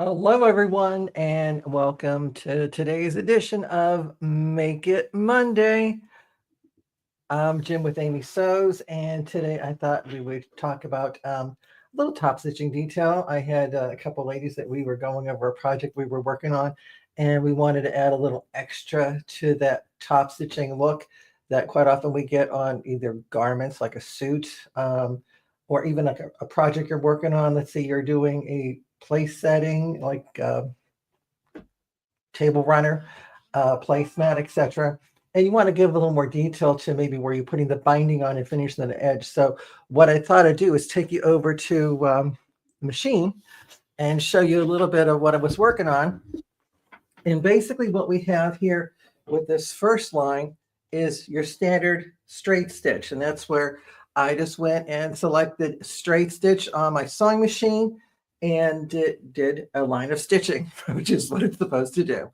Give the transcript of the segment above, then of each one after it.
Hello, everyone, and welcome to today's edition of Make It Monday. I'm Jim with Amy Sews, and today I thought we would talk about a little top stitching detail. I had a couple ladies that we were going over a project we were working on, and we wanted to add a little extra to that top stitching look that quite often we get on either garments like a suit, or even like a project you're working on. Let's say you're doing a place setting like table runner, placemat, etc. And you want to give a little more detail to maybe where you're putting the binding on and finishing the edge. So what I thought I'd do is take you over to the machine and show you a little bit of what I was working on. And basically what we have here with this first line is your standard straight stitch. And that's where I just went and selected straight stitch on my sewing machine and did a line of stitching, which is what it's supposed to do.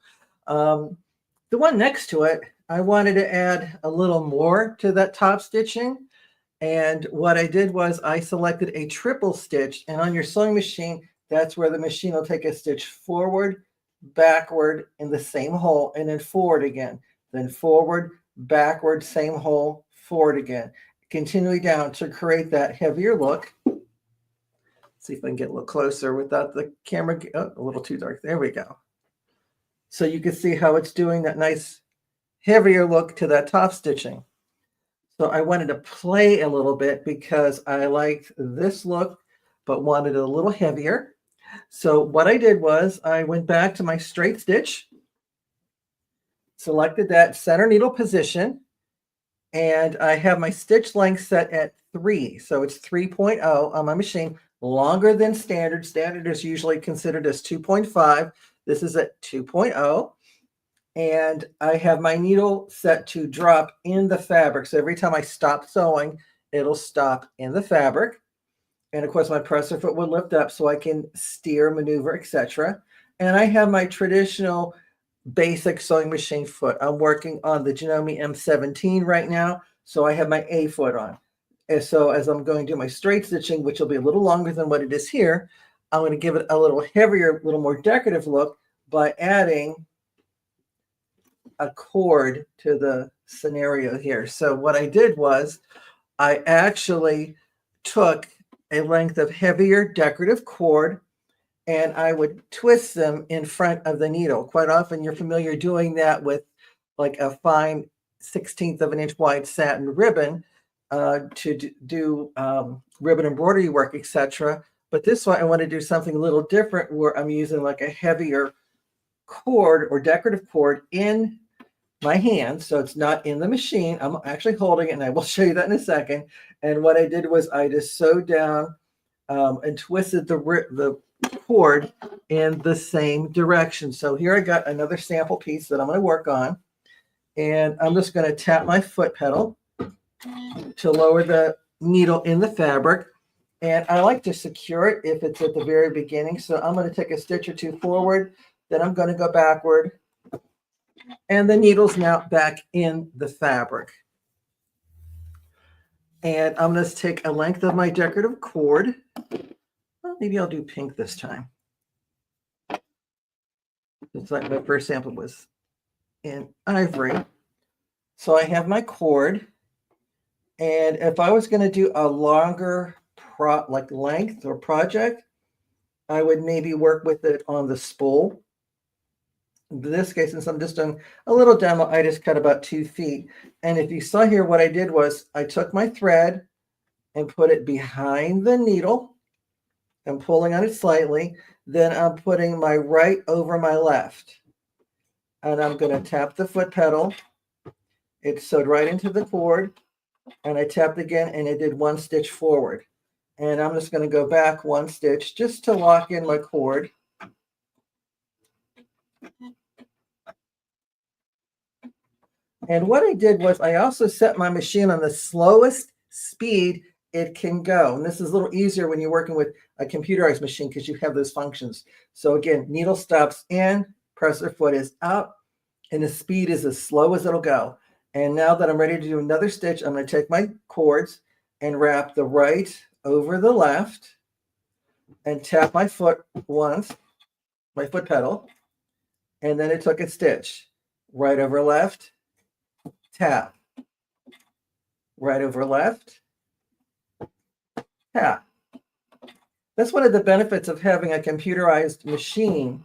The one next to it, I wanted to add a little more to that top stitching. And what I did was I selected a triple stitch, and on your sewing machine, that's where the machine will take a stitch forward, backward in the same hole, and then forward again. Then forward, backward, same hole, forward again. Continuing down to create that heavier look. See if I can get a little closer without the camera. Oh, a little too dark. There we go. So you can see how it's doing that nice heavier look to that top stitching. So I wanted to play a little bit because I liked this look, but wanted it a little heavier. So what I did was I went back to my straight stitch, selected that center needle position, and I have my stitch length set at 3. So it's 3.0 on my machine, longer than standard. Standard is usually considered as 2.5. This is at 2.0. And I have my needle set to drop in the fabric. So every time I stop sewing, it'll stop in the fabric. And of course, my presser foot will lift up so I can steer, maneuver, etc. And I have my traditional basic sewing machine foot. I'm working on the Janome M17 right now. So I have my A foot on. And so as I'm going to do my straight stitching, which will be a little longer than what it is here, I'm going to give it a little heavier, a little more decorative look by adding a cord to the scenario here. So what I did was I actually took a length of heavier decorative cord and I would twist them in front of the needle. Quite often you're familiar doing that with like a fine 1/16 of an inch wide satin ribbon to do ribbon embroidery work, etc. But this one I want to do something a little different where I'm using like a heavier cord or decorative cord in my hand, so it's not in the machine. I'm actually holding it, and I will show you that in a second. And what I did was I just sewed down and twisted the cord in the same direction. So here I got another sample piece that I'm going to work on, and I'm just going to tap my foot pedal to lower the needle in the fabric. And I like to secure it if it's at the very beginning. So I'm going to take a stitch or two forward, then I'm going to go backward, and the needle's now back in the fabric. And I'm going to take a length of my decorative cord. Well, maybe I'll do pink this time. It's like my first sample was in ivory. So I have my cord. And if I was going to do a longer length or project, I would maybe work with it on the spool. In this case, since I'm just doing a little demo, I just cut about 2 feet. And if you saw here, what I did was I took my thread and put it behind the needle. I'm pulling on it slightly. Then I'm putting my right over my left. And I'm going to tap the foot pedal. It sewed right into the cord. And I tapped again, and it did 1 stitch forward. And I'm just going to go back 1 stitch just to lock in my cord. And what I did was I also set my machine on the slowest speed it can go. And this is a little easier when you're working with a computerized machine because you have those functions. So again, needle stops in, presser foot is out, and the speed is as slow as it'll go. And now that I'm ready to do another stitch, I'm going to take my cords and wrap the right over the left and tap my foot once my foot pedal, and then it took a stitch. Right over left, tap. Right over left, tap. That's one of the benefits of having a computerized machine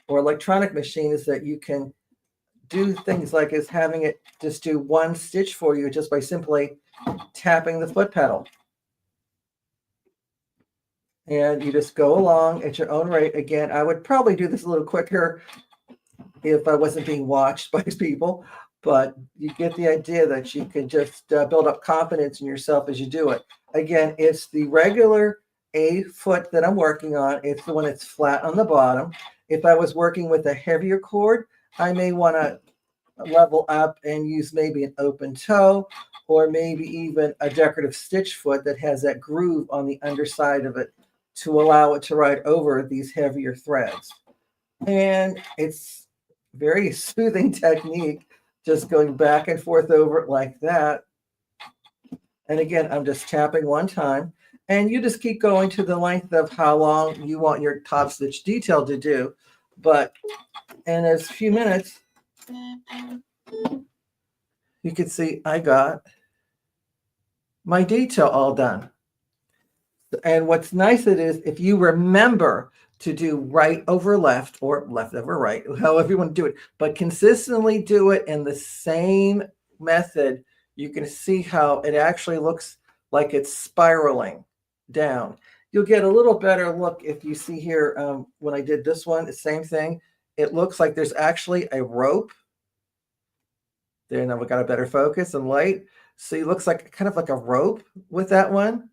or electronic machine, is that you can do things like is having it just do one stitch for you just by simply tapping the foot pedal. And you just go along at your own rate. Again, I would probably do this a little quicker if I wasn't being watched by people, but you get the idea that you can just build up confidence in yourself as you do it. Again, it's the regular A foot that I'm working on. It's the one that's flat on the bottom. If I was working with a heavier cord, I may want to level up and use maybe an open toe, or maybe even a decorative stitch foot that has that groove on the underside of it to allow it to ride over these heavier threads. And it's very soothing technique, just going back and forth over it like that. And again, I'm just tapping one time, and you just keep going to the length of how long you want your top stitch detail to do. But in a few minutes, you can see I got my detail all done. And what's nice it is, if you remember to do right over left or left over right, however you want to do it, but consistently do it in the same method, you can see how it actually looks like it's spiraling down. You'll get a little better look if you see here when I did this one, the same thing. It looks like there's actually a rope. There, now we got a better focus and light. So it looks like kind of like a rope with that one.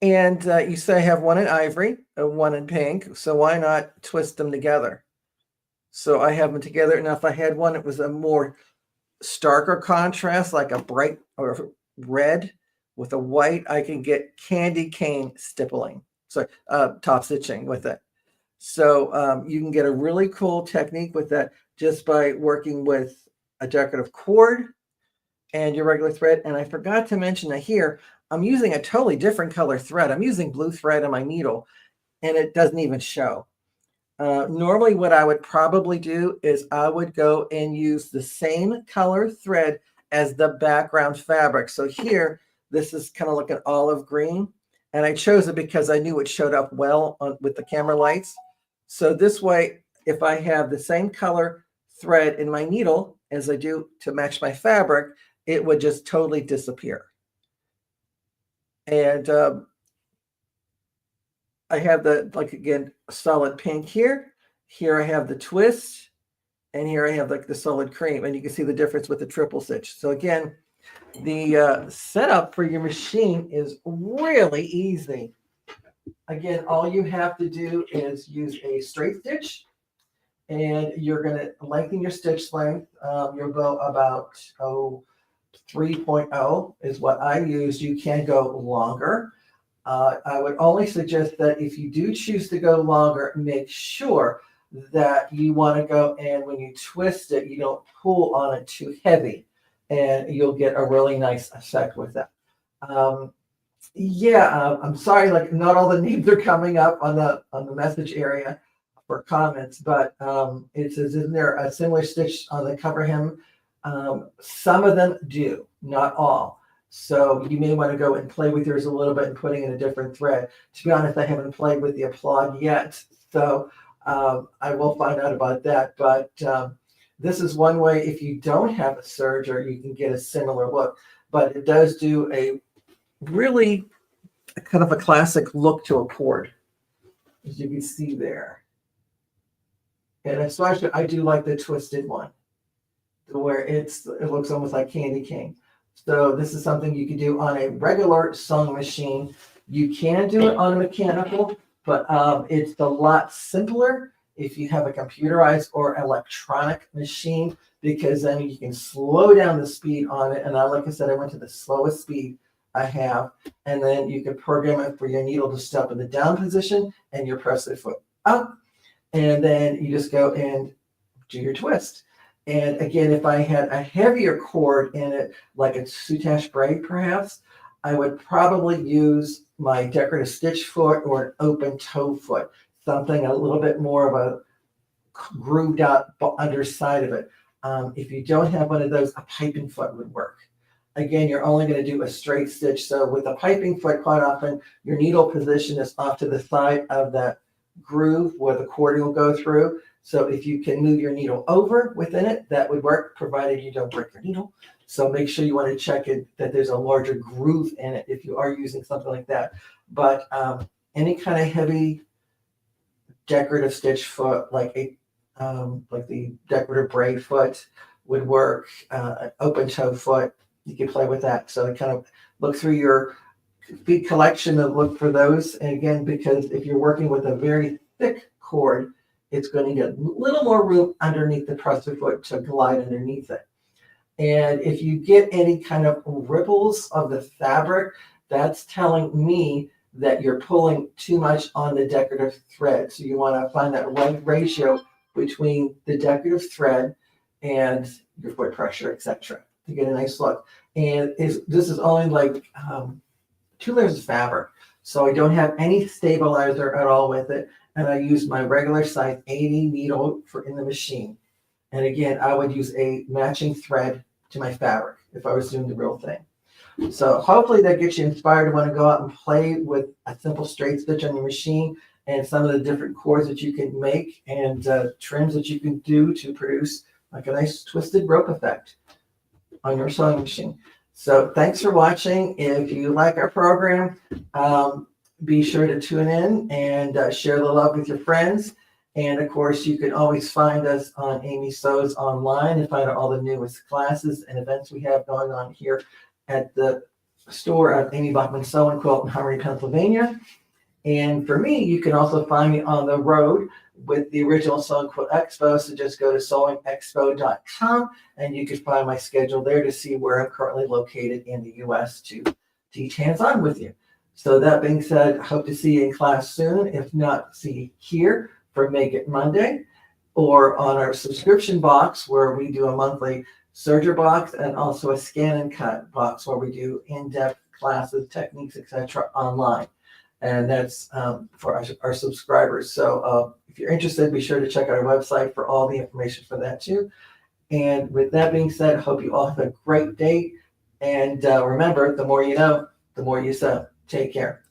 And you say I have one in ivory and one in pink, so why not twist them together? So I have them together. Now, if I had one that was a more starker contrast, like a bright or red with a white, I can get candy cane stippling, so top stitching with it. So you can get a really cool technique with that just by working with a decorative cord and your regular thread. And I forgot to mention that here, I'm using a totally different color thread. I'm using blue thread on my needle, and it doesn't even show. Normally what I would probably do is I would go and use the same color thread as the background fabric. So here, this is kind of like an olive green, and I chose it because I knew it showed up well with the camera lights. So this way, if I have the same color thread in my needle as I do to match my fabric, it would just totally disappear. And I have the, like, again, solid pink here. Here I have the twist, and here I have like the solid cream, and you can see the difference with the triple stitch. So again, the setup for your machine is really easy. Again, all you have to do is use a straight stitch, and you're going to lengthen your stitch length. You'll go about 3.0 is what I use. You can go longer. I would only suggest that if you do choose to go longer, make sure that you want to go, and when you twist it, you don't pull on it too heavy, and you'll get a really nice effect with that. I'm sorry, like not all the names are coming up on the message area for comments, but it says, isn't there a similar stitch on the cover hem? Some of them do, not all. So you may want to go and play with yours a little bit and putting in a different thread. To be honest, I haven't played with the applaud yet, so I will find out about that. But this is one way, if you don't have a serger, you can get a similar look. But it does do a really kind of a classic look to a cord, as you can see there. And especially, I do like the twisted one, where it looks almost like candy cane. So this is something you can do on a regular sewing machine. You can do it on a mechanical, but it's a lot simpler if you have a computerized or electronic machine, because then you can slow down the speed on it. And like I said, I went to the slowest speed I have, and then you can program it for your needle to step in the down position, and you press the foot up, and then you just go and do your twist. And again, if I had a heavier cord in it, like a soutache braid perhaps, I would probably use my decorative stitch foot or an open toe foot. something a little bit more of a grooved out underside of it. If you don't have one of those, a piping foot would work. Again, you're only going to do a straight stitch. So with a piping foot, quite often your needle position is off to the side of that groove where the cord will go through. So if you can move your needle over within it, that would work, provided you don't break your needle. So make sure you want to check it that there's a larger groove in it if you are using something like that. But any kind of heavy decorative stitch foot, like the decorative braid foot would work. An open toe foot, you can play with that. So kind of look through your feet collection and look for those. And again, because if you're working with a very thick cord, it's going to get a little more room underneath the presser foot to glide underneath it. And if you get any kind of ripples of the fabric, that's telling me that you're pulling too much on the decorative thread. So you want to find that right ratio between the decorative thread and your foot pressure, etc., to get a nice look. And this is only like 2 layers of fabric, so I don't have any stabilizer at all with it, and I use my regular size 80 needle in the machine. And again, I would use a matching thread to my fabric if I was doing the real thing. So hopefully that gets you inspired to want to go out and play with a simple straight stitch on your machine and some of the different cords that you can make and trims that you can do to produce like a nice twisted rope effect on your sewing machine. So thanks for watching. If you like our program, be sure to tune in and share the love with your friends. And of course, you can always find us on Amy Sews online and find out all the newest classes and events we have going on here at the store of Amy Bachman Sew and Quilt in Harmony, Pennsylvania. And for me, you can also find me on the road with the original Sew and Quilt Expo. So just go to sewingexpo.com and you can find my schedule there to see where I'm currently located in the U.S. to teach hands-on with you. So that being said, I hope to see you in class soon. If not, see you here for Make It Monday or on our subscription box where we do a monthly serger box and also a scan and cut box where we do in-depth classes, techniques, etc. online. And that's for our subscribers. So if you're interested, be sure to check out our website for all the information for that too. And with that being said, I hope you all have a great day. And remember, the more you know, the more you sew. Take care.